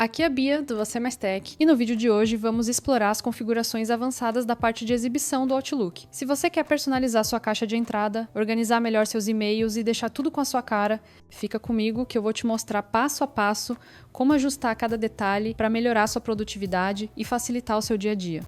Aqui é a Bia, do Você Mais Tech, e no vídeo de hoje vamos explorar as configurações avançadas da parte de exibição do Outlook. Se você quer personalizar sua caixa de entrada, organizar melhor seus e-mails e deixar tudo com a sua cara, fica comigo que eu vou te mostrar passo a passo como ajustar cada detalhe para melhorar sua produtividade e facilitar o seu dia a dia.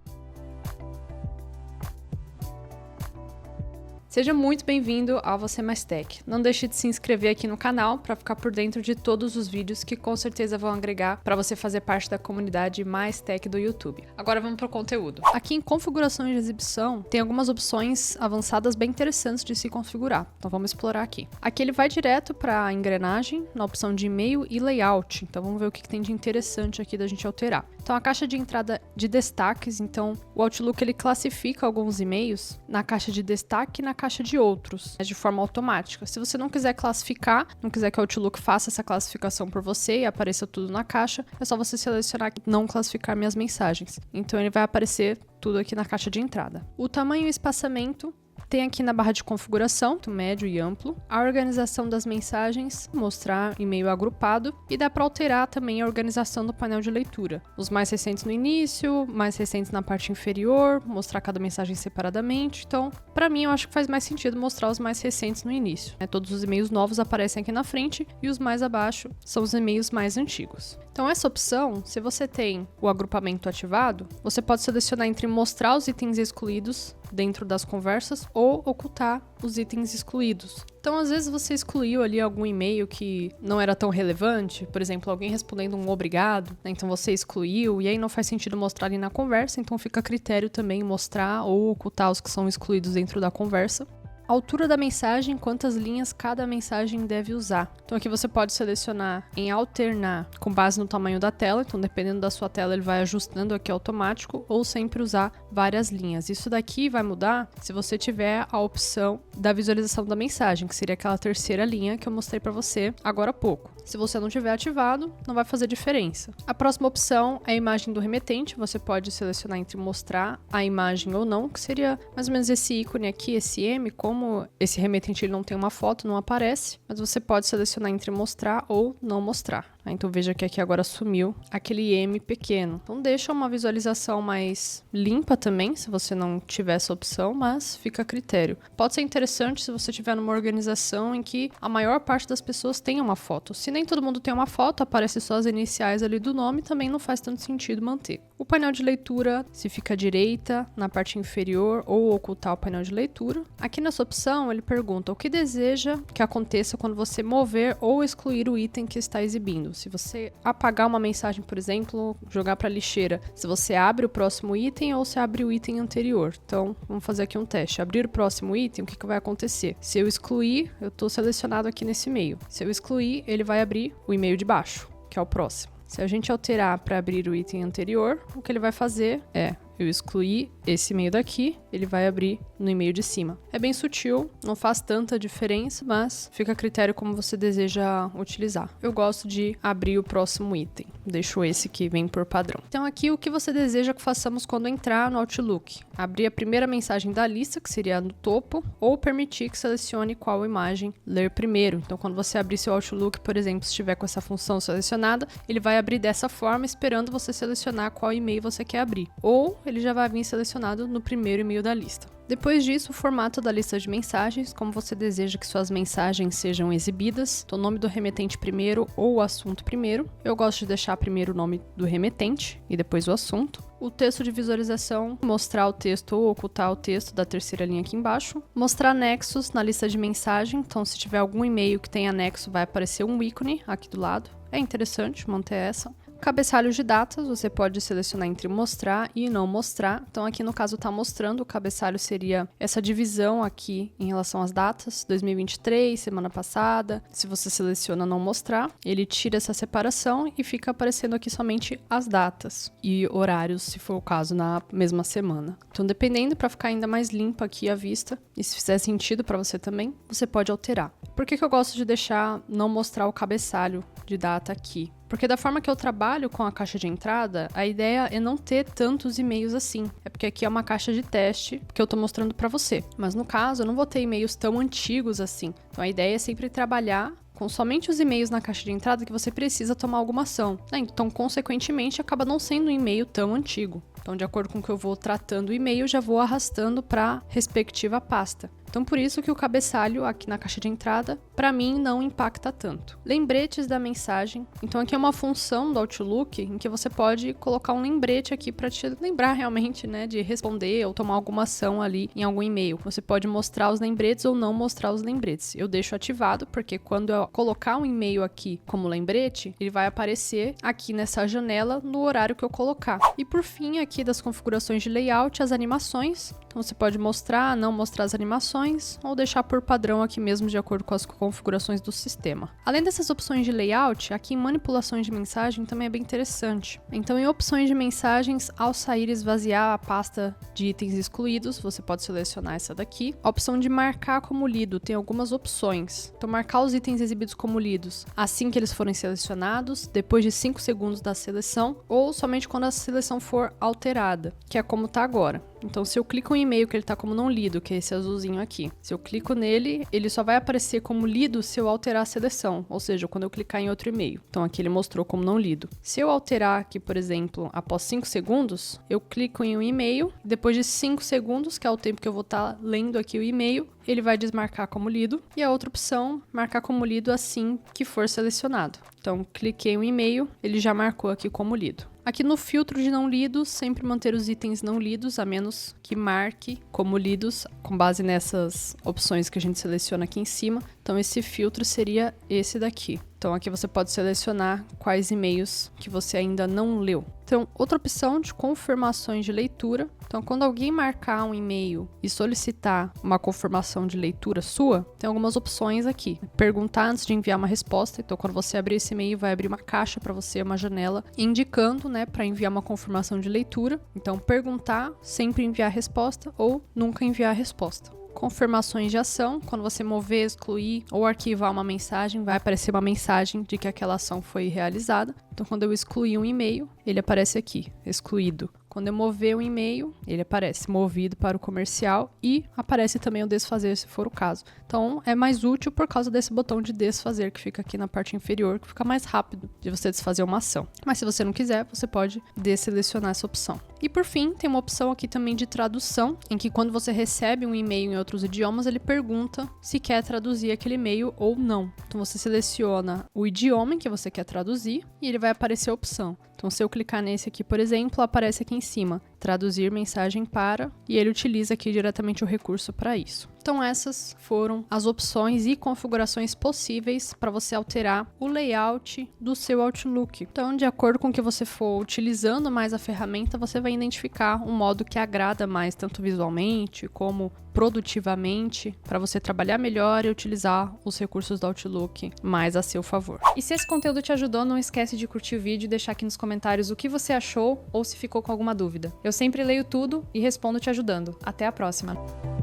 Seja muito bem-vindo ao Você Mais Tech. Não deixe de se inscrever aqui no canal para ficar por dentro de todos os vídeos que com certeza vão agregar para você fazer parte da comunidade Mais Tech do YouTube. Agora vamos para o conteúdo. Aqui em configurações de exibição, tem algumas opções avançadas bem interessantes de se configurar. Então vamos explorar aqui. Aqui ele vai direto para a engrenagem, na opção de e-mail e layout. Então vamos ver o que tem de interessante aqui da gente alterar. Então a caixa de entrada de destaques, então o Outlook ele classifica alguns e-mails na caixa de destaque e na caixa de outros, de forma automática. Se você não quiser classificar, não quiser que o Outlook faça essa classificação por você e apareça tudo na caixa, é só você selecionar não classificar minhas mensagens. Então ele vai aparecer tudo aqui na caixa de entrada. O tamanho e o espaçamento tem aqui na barra de configuração, médio e amplo, a organização das mensagens, mostrar e-mail agrupado e dá para alterar também a organização do painel de leitura. Os mais recentes no início, mais recentes na parte inferior, mostrar cada mensagem separadamente. Então, para mim, eu acho que faz mais sentido mostrar os mais recentes no início. Todos os e-mails novos aparecem aqui na frente e os mais abaixo são os e-mails mais antigos. Então, essa opção, se você tem o agrupamento ativado, você pode selecionar entre mostrar os itens excluídos dentro das conversas ou ocultar os itens excluídos. Então, às vezes você excluiu ali algum e-mail que não era tão relevante, por exemplo, alguém respondendo um obrigado, né? Então você excluiu e aí não faz sentido mostrar ali na conversa, então fica a critério também mostrar ou ocultar os que são excluídos dentro da conversa. A altura da mensagem, quantas linhas cada mensagem deve usar. Então aqui você pode selecionar em alternar com base no tamanho da tela, então dependendo da sua tela ele vai ajustando aqui automático, ou sempre usar várias linhas. Isso daqui vai mudar se você tiver a opção da visualização da mensagem, que seria aquela terceira linha que eu mostrei para você agora há pouco. Se você não tiver ativado, não vai fazer diferença. A próxima opção é a imagem do remetente, você pode selecionar entre mostrar a imagem ou não, que seria mais ou menos esse ícone aqui, esse M, como esse remetente ele não tem uma foto, não aparece, mas você pode selecionar entre mostrar ou não mostrar. Então veja que aqui agora sumiu aquele M pequeno. Então deixa uma visualização mais limpa também, se você não tiver essa opção, mas fica a critério. Pode ser interessante se você estiver numa organização em que a maior parte das pessoas tem uma foto. Se nem todo mundo tem uma foto, aparece só as iniciais ali do nome, também não faz tanto sentido manter. O painel de leitura, se fica à direita, na parte inferior, ou ocultar o painel de leitura. Aqui nessa opção, ele pergunta o que deseja que aconteça quando você mover ou excluir o item que está exibindo. Se você apagar uma mensagem, por exemplo, jogar para a lixeira, se você abre o próximo item ou se abre o item anterior. Então, vamos fazer aqui um teste. Abrir o próximo item, o que vai acontecer? Se eu excluir, eu estou selecionado aqui nesse e-mail. Se eu excluir, ele vai abrir o e-mail de baixo, que é o próximo. Se a gente alterar para abrir o item anterior, o que ele vai fazer é eu excluir esse e-mail daqui, ele vai abrir no e-mail de cima. É bem sutil, não faz tanta diferença, mas fica a critério como você deseja utilizar. Eu gosto de abrir o próximo item, deixo esse que vem por padrão. Então aqui o que você deseja que façamos quando entrar no Outlook? Abrir a primeira mensagem da lista, que seria no topo, ou permitir que selecione qual imagem ler primeiro. Então quando você abrir seu Outlook, por exemplo, se estiver com essa função selecionada, ele vai abrir dessa forma, esperando você selecionar qual e-mail você quer abrir. Ou ele já vai vir selecionado no primeiro e-mail da lista. Depois disso, o formato da lista de mensagens, como você deseja que suas mensagens sejam exibidas, então o nome do remetente primeiro ou o assunto primeiro. Eu gosto de deixar primeiro o nome do remetente e depois o assunto. O texto de visualização, mostrar o texto ou ocultar o texto da terceira linha aqui embaixo. Mostrar anexos na lista de mensagem, então se tiver algum e-mail que tem anexo, vai aparecer um ícone aqui do lado. É interessante manter essa. Cabeçalhos de datas, você pode selecionar entre mostrar e não mostrar. Então aqui no caso está mostrando, o cabeçalho seria essa divisão aqui em relação às datas, 2023, semana passada. Se você seleciona não mostrar, ele tira essa separação e fica aparecendo aqui somente as datas e horários, se for o caso, na mesma semana. Então dependendo, para ficar ainda mais limpa aqui a vista, e se fizer sentido para você também, você pode alterar. Por que eu gosto de deixar não mostrar o cabeçalho de data aqui? Porque da forma que eu trabalho com a caixa de entrada, a ideia é não ter tantos e-mails assim. É porque aqui é uma caixa de teste que eu tô mostrando para você. Mas no caso, eu não vou ter e-mails tão antigos assim. Então a ideia é sempre trabalhar com somente os e-mails na caixa de entrada que você precisa tomar alguma ação, né? Então, consequentemente, acaba não sendo um e-mail tão antigo. Então, de acordo com o que eu vou tratando o e-mail, já vou arrastando para a respectiva pasta. Então, por isso que o cabeçalho aqui na caixa de entrada, para mim, não impacta tanto. Lembretes da mensagem. Então, aqui é uma função do Outlook em que você pode colocar um lembrete aqui para te lembrar realmente, né, de responder ou tomar alguma ação ali em algum e-mail. Você pode mostrar os lembretes ou não mostrar os lembretes. Eu deixo ativado porque quando eu colocar um e-mail aqui como lembrete, ele vai aparecer aqui nessa janela no horário que eu colocar. E por fim, aqui das configurações de layout, as animações. Então, você pode mostrar, não mostrar as animações, ou deixar por padrão aqui mesmo de acordo com as configurações do sistema. Além dessas opções de layout, aqui em manipulações de mensagem também é bem interessante. Então, em opções de mensagens, ao sair e esvaziar a pasta de itens excluídos, você pode selecionar essa daqui. A opção de marcar como lido tem algumas opções. Então, marcar os itens exibidos como lidos assim que eles forem selecionados, depois de 5 segundos da seleção, ou somente quando a seleção for alterada, que é como está agora. Então, se eu clico em e-mail que ele está como não lido, que é esse azulzinho aqui, se eu clico nele, ele só vai aparecer como lido se eu alterar a seleção, ou seja, quando eu clicar em outro e-mail. Então, aqui ele mostrou como não lido. Se eu alterar aqui, por exemplo, após 5 segundos, eu clico em um e-mail, depois de 5 segundos, que é o tempo que eu vou estar lendo aqui o e-mail, ele vai desmarcar como lido, e a outra opção, marcar como lido assim que for selecionado. Então, cliquei em um e-mail, ele já marcou aqui como lido. Aqui no filtro de não lidos, sempre manter os itens não lidos, a menos que marque como lidos, com base nessas opções que a gente seleciona aqui em cima. Então, esse filtro seria esse daqui. Então, aqui você pode selecionar quais e-mails que você ainda não leu. Então, outra opção de confirmações de leitura. Então, quando alguém marcar um e-mail e solicitar uma confirmação de leitura sua, tem algumas opções aqui. Perguntar antes de enviar uma resposta. Então, quando você abrir esse e-mail, vai abrir uma caixa para você, uma janela, indicando, né, para enviar uma confirmação de leitura. Então, perguntar, sempre enviar a resposta ou nunca enviar a resposta. Confirmações de ação, quando você mover, excluir ou arquivar uma mensagem, vai aparecer uma mensagem de que aquela ação foi realizada. Então, quando eu excluir um e-mail, ele aparece aqui, excluído. Quando eu mover um e-mail, ele aparece movido para o comercial e aparece também o desfazer, se for o caso. Então, é mais útil por causa desse botão de desfazer que fica aqui na parte inferior, que fica mais rápido de você desfazer uma ação. Mas se você não quiser, você pode desselecionar essa opção. E por fim, tem uma opção aqui também de tradução, em que quando você recebe um e-mail em outros idiomas, ele pergunta se quer traduzir aquele e-mail ou não. Então, você seleciona o idioma em que você quer traduzir e ele vai aparecer a opção. Então, se eu clicar nesse aqui, por exemplo, aparece aqui em cima, traduzir mensagem para, e ele utiliza aqui diretamente o recurso para isso. Então, essas foram as opções e configurações possíveis para você alterar o layout do seu Outlook. Então, de acordo com o que você for utilizando mais a ferramenta, você vai identificar um modo que agrada mais, tanto visualmente como produtivamente, para você trabalhar melhor e utilizar os recursos do Outlook mais a seu favor. E se esse conteúdo te ajudou, não esquece de curtir o vídeo e deixar aqui nos comentários o que você achou ou se ficou com alguma dúvida. Eu sempre leio tudo e respondo te ajudando. Até a próxima!